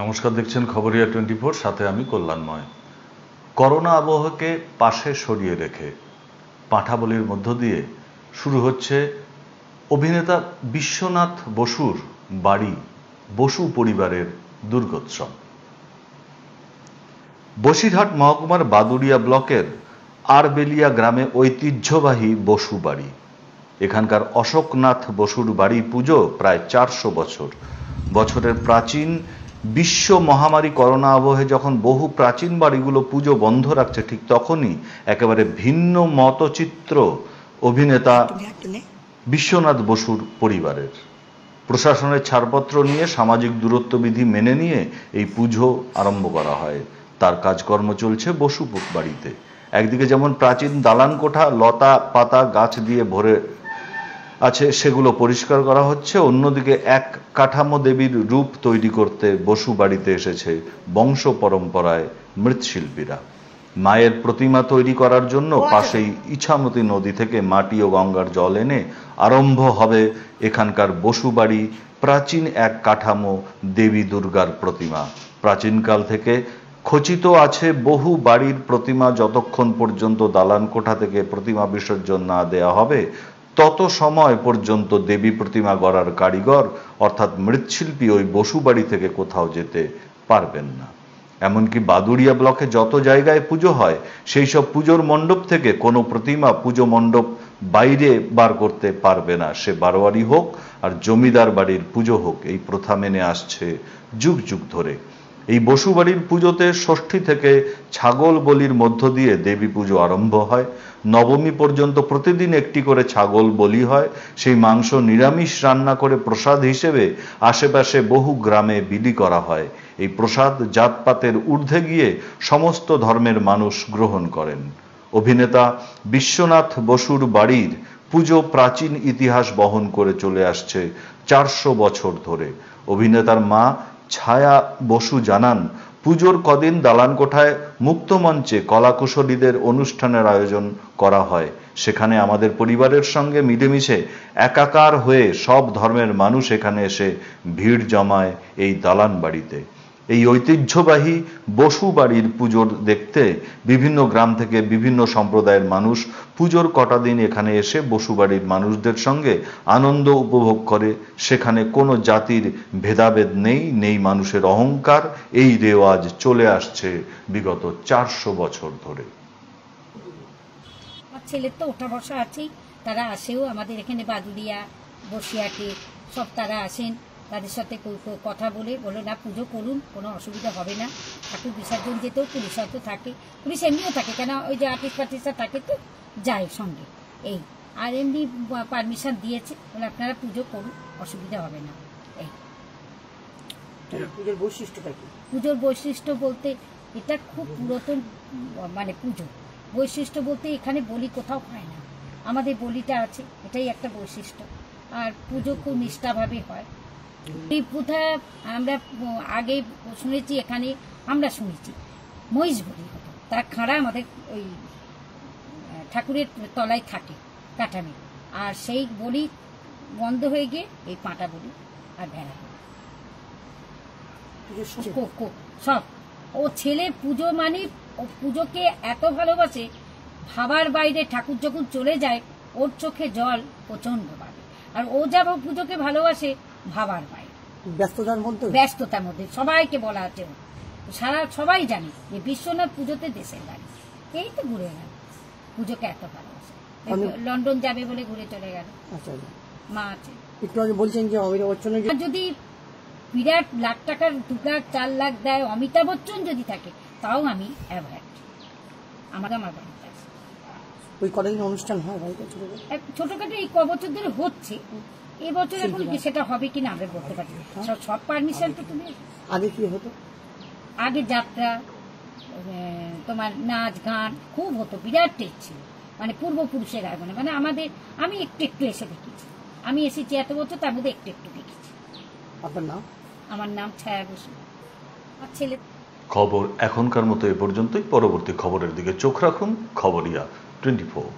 নমস্কার, দেখছেন খবরিয়া 24, সাথে আমি কল্যাণময়। করোনা আবহকে পাশে সরিয়ে রেখে পাঁঠাবলির মধ্য দিয়ে শুরু হচ্ছে অভিনেতা বিশ্বনাথ বসুর বাড়ি বসু পরিবারের দুর্গোৎসব। বসিরহাট মহকুমার বাদুড়িয়া ব্লকের আরবেলিয়া গ্রামে ঐতিহ্যবাহী বসু বাড়ি। এখানকার অশোকনাথ বসুর বাড়ি পুজো প্রায় 400 বছর। বছরের প্রাচীন বিশ্ব মহামারী করোনা আবহে যখন বহু প্রাচীন বাড়িগুলো পুজো বন্ধ রাখছে, ঠিক তখনই একেবারে ভিন্ন মতচিত্র অভিনেতা বিশ্বনাথ বসুর পরিবারের। প্রশাসনের ছাড়পত্র নিয়ে সামাজিক দূরত্ব বিধি মেনে নিয়ে এই পুজো আরম্ভ করা হয়। তার কাজকর্ম চলছে বসু বাড়িতে। একদিকে যেমন প্রাচীন দালান কোঠা লতা পাতা গাছ দিয়ে ভরে আছে, সেগুলো পরিষ্কার করা হচ্ছে। অন্যদিকে এক কাঠামো দেবীর রূপ তৈরি করতে বসু বাড়িতে এসেছে বংশ পরম্পরায় মৃৎশিল্পীরা। মায়ের প্রতিমা তৈরি করার জন্য পাশেই ইছামতি নদী থেকে মাটি ও গঙ্গার জল এনে আরম্ভ হবে এখানকার বসু বাড়ি প্রাচীন এক কাঠামো দেবী দুর্গার প্রতিমা। প্রাচীনকাল থেকে খচিত আছে বহু বাড়ির প্রতিমা। যতক্ষণ পর্যন্ত দালান কোঠা থেকে প্রতিমা বিসর্জন না দেয়া হবে তত সময় পর্যন্ত দেবী প্রতিমা গড়ার কারিগর অর্থাৎ মৃৎশিল্পী ওই বসু বাড়ি থেকে কোথাও যেতে পারবেন না। এমনকি বাদুড়িয়া ব্লকে যত জায়গায় পুজো হয় সেই সব পুজোর মণ্ডপ থেকে কোনো প্রতিমা পুজো মণ্ডপ বাইরে বার করতে পারবে না, সে বারোয়ারি হোক আর জমিদার বাড়ির পুজো হোক। এই প্রথা মেনে আসছে যুগ যুগ ধরে। এই বসু বাড়ির পুজোতে ষষ্ঠী থেকে ছাগল বলির মধ্য দিয়ে দেবী পুজো আরম্ভ হয়। নবমী পর্যন্ত প্রতিদিন একটি করে ছাগল বলি হয়। সেই মাংস নিরামিষ রান্না করে প্রসাদ হিসেবে আশেপাশে বহু গ্রামে বিলি করা হয়। এই প্রসাদ জাতপাতের ঊর্ধ্বে গিয়ে সমস্ত ধর্মের মানুষ গ্রহণ করেন। অভিনেতা বিশ্বনাথ বসুর বাড়ির পুজো প্রাচীন ইতিহাস বহন করে চলে আসছে 400 বছর ধরে। অভিনেতার মা ছায়া বসু জানান, পুজোর কদিন দালান কোঠায় মুক্তমঞ্চে কলাকুশলীদের অনুষ্ঠানের আয়োজন করা হয়। সেখানে আমাদের পরিবারের সঙ্গে মিলেমিশে একাকার হয়ে সব ধর্মের মানুষ এখানে এসে ভিড় জমায় এই দালান বাড়িতে। এই ঐতিহ্যবাহী বসু বাড়ির পুজোর দেখতে বিভিন্ন গ্রাম থেকে বিভিন্ন সম্প্রদায়ের মানুষ পুজোর কটা দিন এখানে এসে বসু বাড়ির মানুষদের সঙ্গে আনন্দ উপভোগ করে। সেখানে কোনো জাতির ভেদাভেদ নেই মানুষের অহংকার। এই রেওয়াজ চলে আসছে বিগত 400 বছর ধরে। ছেলের তো ওঠা বসা আছেই, তারা আসেও আমাদের এখানে বাদুড়িয়া বসিয়াটে সব তারা আসেন। তাদের সাথে কথা বলে না পুজো করুন, কোনো অসুবিধা হবে না। ঠাকুর বিসর্জন যেতেও পুলিশ হয়তো থাকে, পুলিশ এমনিও থাকে, কেন ওই যে আর্টিস্টরা থাকে তো যায় সঙ্গে। এই আর এমনি পারমিশন দিয়েছে, বলে আপনারা পুজো করুন, অসুবিধা হবে না। এই পুজোর বৈশিষ্ট্যটা কি? পুজোর বৈশিষ্ট্য বলতে এটা খুব পুরাতন মানে পুজো। বৈশিষ্ট্য বলতে এখানে বলি কোথাও হয় না, আমাদের বলিটা আছে, এটাই একটা বৈশিষ্ট্য। আর পুজো খুব নিষ্ঠাভাবে হয়। এই প্রথা আমরা আগে শুনেছি, এখানে আমরা শুনেছি মহিষ বলি হতো। তার খাঁড়া আমাদের ওই ঠাকুরের তলায় থাকে কাঠামে, আর সেই বলি বন্ধ হয়ে গিয়ে এই পাঁটা বলি আর ভেড়া বলি সব। ও ছেলে পুজো মানে ও পুজোকে এত ভালোবাসে, ভাবার বাইরে ঠাকুর যখন চলে যায় ওর চোখে জল প্রচন্ড বাড়ে। আর ও যা পুজোকে ভালোবাসে ভাবার বাইরে, ব্যস্ততার মধ্যে সবাইকে বলা আছে, সবাই জানে যে বিশ্বনাথ পুজোতে দেশের গাড়ি। এই তো ঘুরে গেল, পুজোকে এত ভালোবাসে। লন্ডন যাবে বলে ঘুরে চলে গেল। মা আছে বলছেন যে যদি বিরাট লাখ টাকার 2 লাখ 4 লাখ দেয়, অমিতাভ বচ্চন যদি থাকে, তাও আমি অ্যাভয়েড। আমার বাড়িতে আছে ওই কতদিন অনুষ্ঠান হয় ছোটখাটো, এই কবছর ধরে হচ্ছে। এবছর এখন সেটা হবে কিনা আমরা বলতে পারি। সব পারমিশন তো তুমি। আগে কি হতো? আগে যাত্রা, তোমার নাচ গান খুব হতো, বিরাট টেক ছিল, মানে পূর্বপুরুষের আগমনে। মানে আমাদের আমি একটু এসে দেখেছি, আমি এসেছি এত বছর, তার মধ্যে একটু দেখেছি। আপনার নাম? আমার নাম ছায়া বসু। আর ছেলে। খবর এখনকার মতো এ পর্যন্তই। পরবর্তী খবরের দিকে চোখ রাখুন খবরিয়া 24।